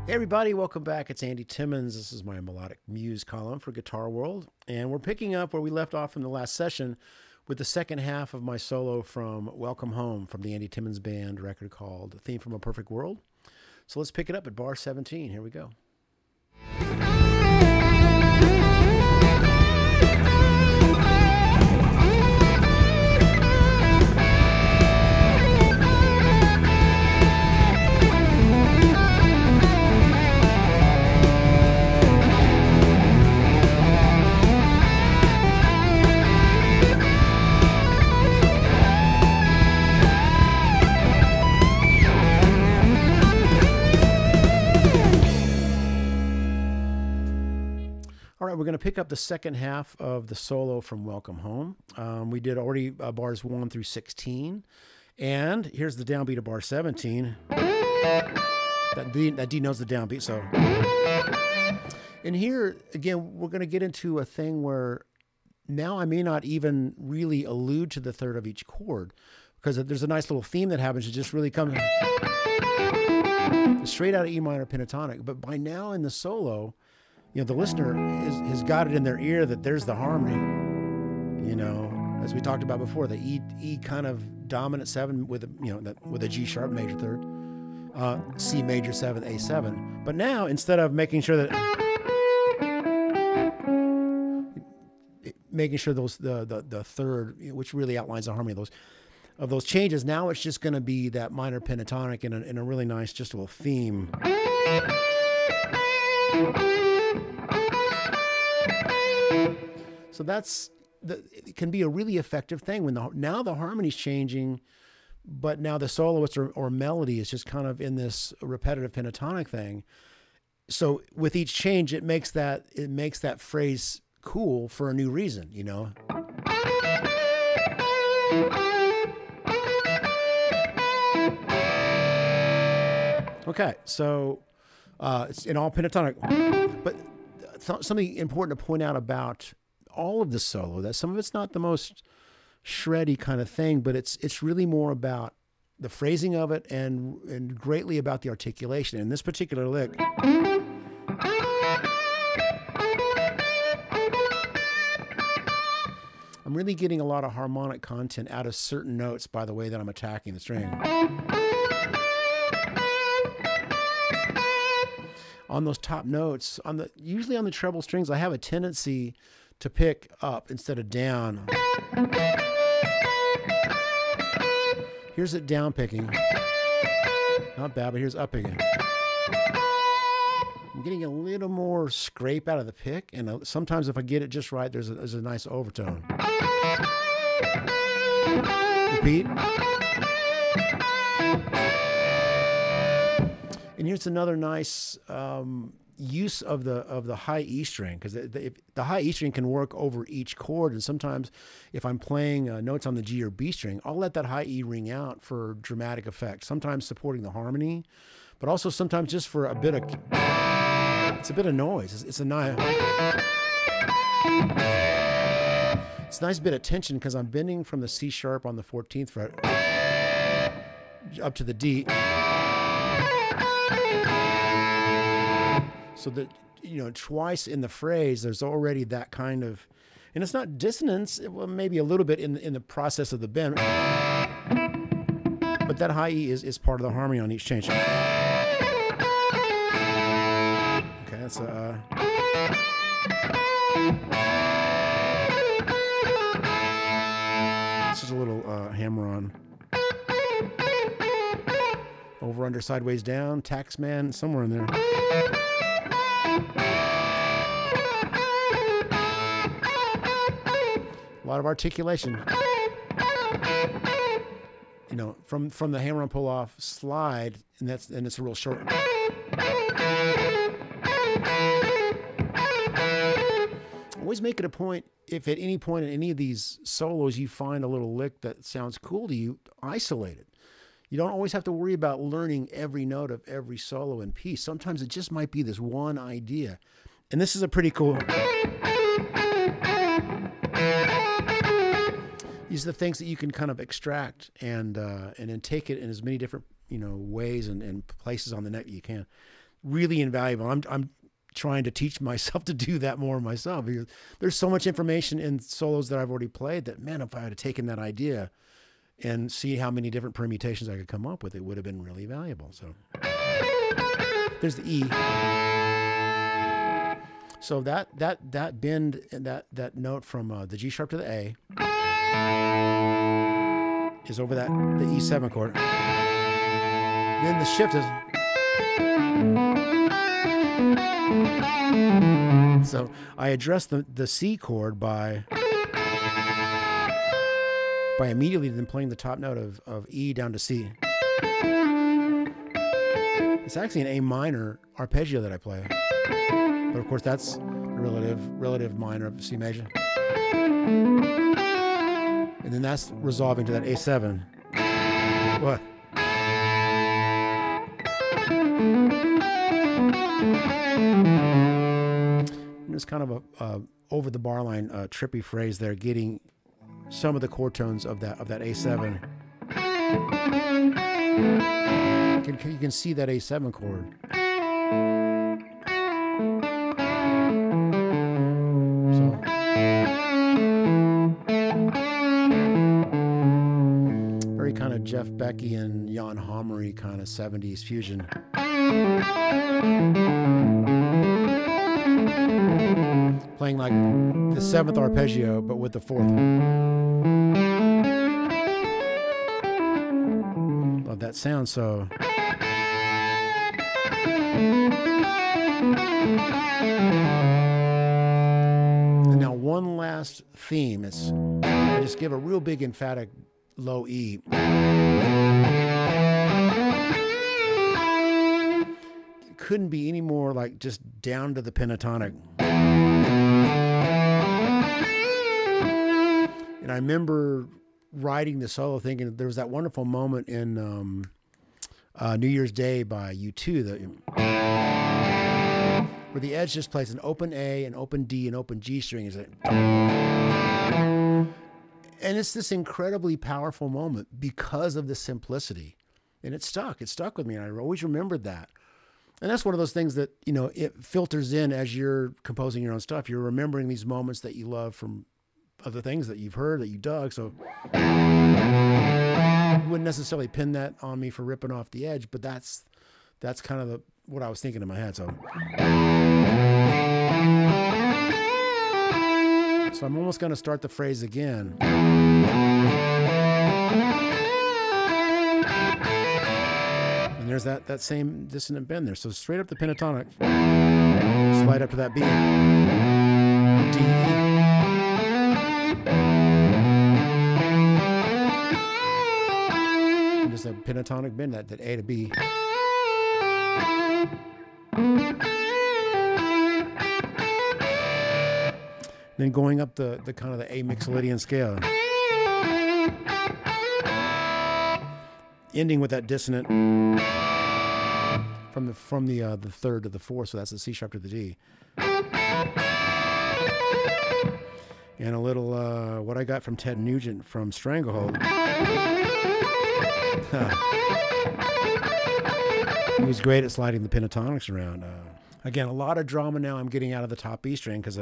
Hey everybody, welcome back. It's Andy Timmons. This is my melodic muse column for Guitar World. And we're picking up where we left off in the last session with the second half of my solo from Welcome Home from the Andy Timmons Band record called Theme from a Perfect World. So let's pick it up at bar 17. Here we go. All right, we're going to pick up the second half of the solo from Welcome Home. We did already bars 1 through 16. And here's the downbeat of bar 17. That denotes the downbeat. So, and here, again, we're going to get into a thing where now I may not even really allude to the third of each chord, because there's a nice little theme that happens. It just really comes straight out of E minor pentatonic. But by now in the solo, you know, the listener has got it in their ear that there's the harmony, you know, as we talked about before, the E kind of dominant 7 with, with a G sharp major third, C major 7, A7. But now, instead of making sure that, the third, which really outlines the harmony of those changes, now it's just going to be that minor pentatonic in a really nice, just a little theme. So it can be a really effective thing when now the harmony's changing, but now the soloist or melody is just kind of in this repetitive pentatonic thing. So with each change, it makes that phrase cool for a new reason, you know. Okay, so it's in all pentatonic, but something important to point out about all of the solo, that some of it's not the most shreddy kind of thing, but it's really more about the phrasing of it and greatly about the articulation. In this particular lick, I'm really getting a lot of harmonic content out of certain notes by the way that I'm attacking the string. On those top notes, usually on the treble strings, I have a tendency to pick up instead of down. Here's it down picking. Not bad, but here's up picking. I'm getting a little more scrape out of the pick, and sometimes if I get it just right, there's a nice overtone. Repeat. And here's another nice use of the high E string, because the high E string can work over each chord, and sometimes if I'm playing notes on the G or B string, I'll let that high E ring out for dramatic effect, sometimes supporting the harmony, but also sometimes just for a bit of noise. It's a nice bit of tension, because I'm bending from the C sharp on the 14th fret up to the D. So that, twice in the phrase, there's already that kind of, and it's not dissonance, well, maybe a little bit in the process of the bend, but that high E is part of the harmony on each change. Okay, that's this is a little hammer on. Over, under, sideways, down, taxman, somewhere in there. A lot of articulation. From the hammer on pull off slide, and it's a real short. Always make it a point, if at any point in any of these solos you find a little lick that sounds cool to you, isolate it. You don't always have to worry about learning every note of every solo and piece. Sometimes it just might be this one idea. And this is a pretty cool. These are the things that you can kind of extract and then take it in as many different ways and places on the neck you can. really invaluable. I'm trying to teach myself to do that more myself, because there's so much information in solos that I've already played that, man, if I had taken that idea and see how many different permutations I could come up with, it would have been really valuable. So there's the E. So that bend, that note from the G sharp to the A is over the E7 chord. Then the shift is. So I address the C chord by immediately then playing the top note of E down to C. It's actually an A minor arpeggio that I play, but of course that's a relative minor of C major, and then that's resolving to that A7. What? It's kind of a over the bar line trippy phrase there, getting some of the chord tones of that A7. You can see that A7 chord. So very kind of Jeff Becky and Jan Hammery kind of 70s fusion. Playing like the 7th arpeggio, but with the 4th. Love that sound. So and now one last theme. I just give a real big emphatic low E. It couldn't be any more like just down to the pentatonic. And I remember writing the solo thinking there was that wonderful moment in New Year's Day by U2 where the Edge just plays an open A, an open D, an open G string. And it's this incredibly powerful moment because of the simplicity. And it stuck with me. And I always remembered that. And that's one of those things that, you know, it filters in as you're composing your own stuff. You're remembering these moments that you love from other things that you've heard, that you dug. So you wouldn't necessarily pin that on me for ripping off the Edge, but that's kind of what I was thinking in my head. So I'm almost going to start the phrase again. And there's that same dissonant bend there. So straight up the pentatonic, slide up to that B, D, E. And just a pentatonic bend, that A to B. Then going up the kind of the A Mixolydian scale, ending with that dissonant from the third to the fourth, so that's the C sharp to the D, and a little what I got from Ted Nugent from Stranglehold. He was great at sliding the pentatonics around. Again, a lot of drama now I'm getting out of the top E string because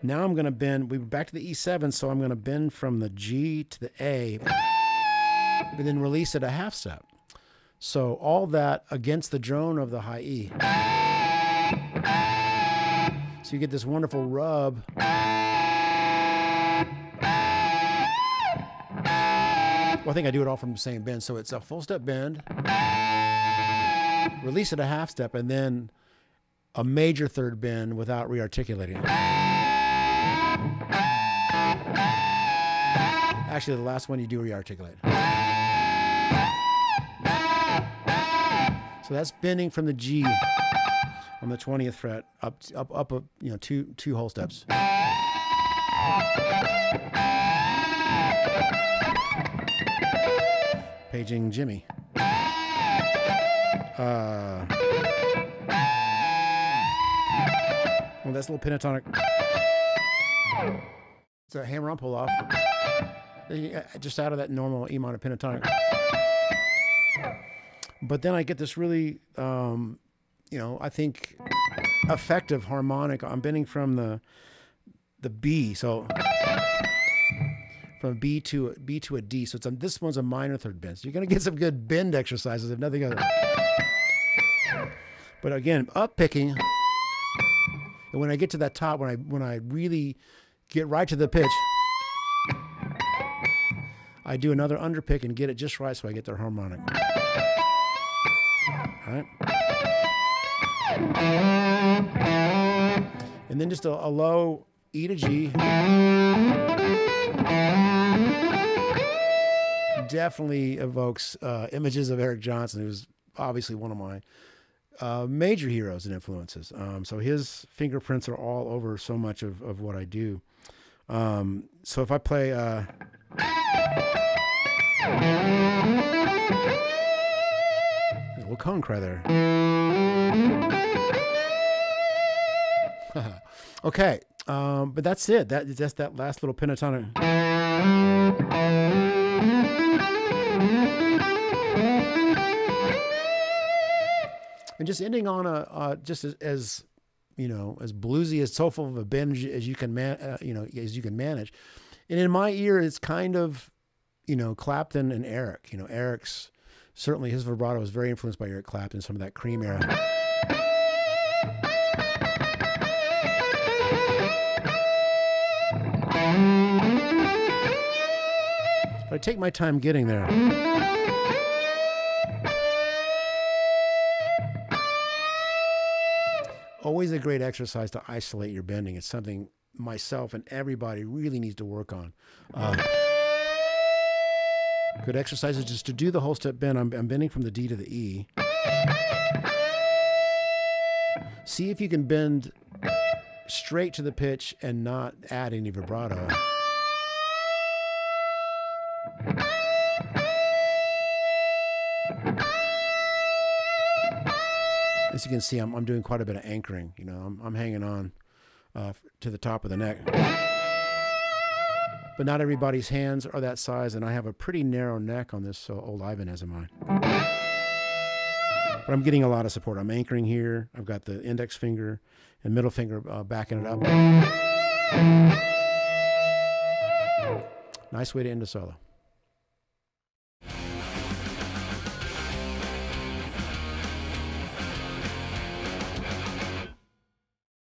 now I'm going to bend. We were back to the E7, so I'm going to bend from the G to the A, but then release it a half step. So all that against the drone of the high E. So you get this wonderful rub. Well, I think I do it all from the same bend. So it's a full step bend, release it a half step, and then a major third bend without re-articulating it. Actually, the last one you do re-articulate. So that's bending from the G on the 20th fret up, you know, two whole steps. Paging Jimmy. Well, that's a little pentatonic. It's a hammer-on pull-off. Just out of that normal E minor pentatonic. But then I get this really, you know, I think effective harmonic. I'm bending from the B, so from B to a D. So this one's a minor third bend. So you're gonna get some good bend exercises if nothing else. But again, up picking. And when I get to that top, when I really get right to the pitch, I do another underpick and get it just right so I get their harmonic. All right. And then just a low E to G. Definitely evokes images of Eric Johnson, who's obviously one of my major heroes and influences. So his fingerprints are all over so much of what I do. So if I play a little cone cry there. Okay, but that's it. That's that last little pentatonic. And just ending on a just as you know, as bluesy, as soulful of a bend as you can as you can manage. And in my ear, it's kind of, you know, Clapton and Eric. You know, Eric's certainly, his vibrato was very influenced by Eric Clapton, some of that Cream era. But I take my time getting there. Always a great exercise to isolate your bending. It's something myself and everybody really needs to work on. Good exercise is just to do the whole step bend. I'm bending from the D to the E. See if you can bend straight to the pitch and not add any vibrato. As you can see, I'm doing quite a bit of anchoring. You know, I'm hanging on to the top of the neck. But not everybody's hands are that size, and I have a pretty narrow neck on this old Ibanez of mine. But I'm getting a lot of support. I'm anchoring here. I've got the index finger and middle finger backing it up. Nice way to end a solo.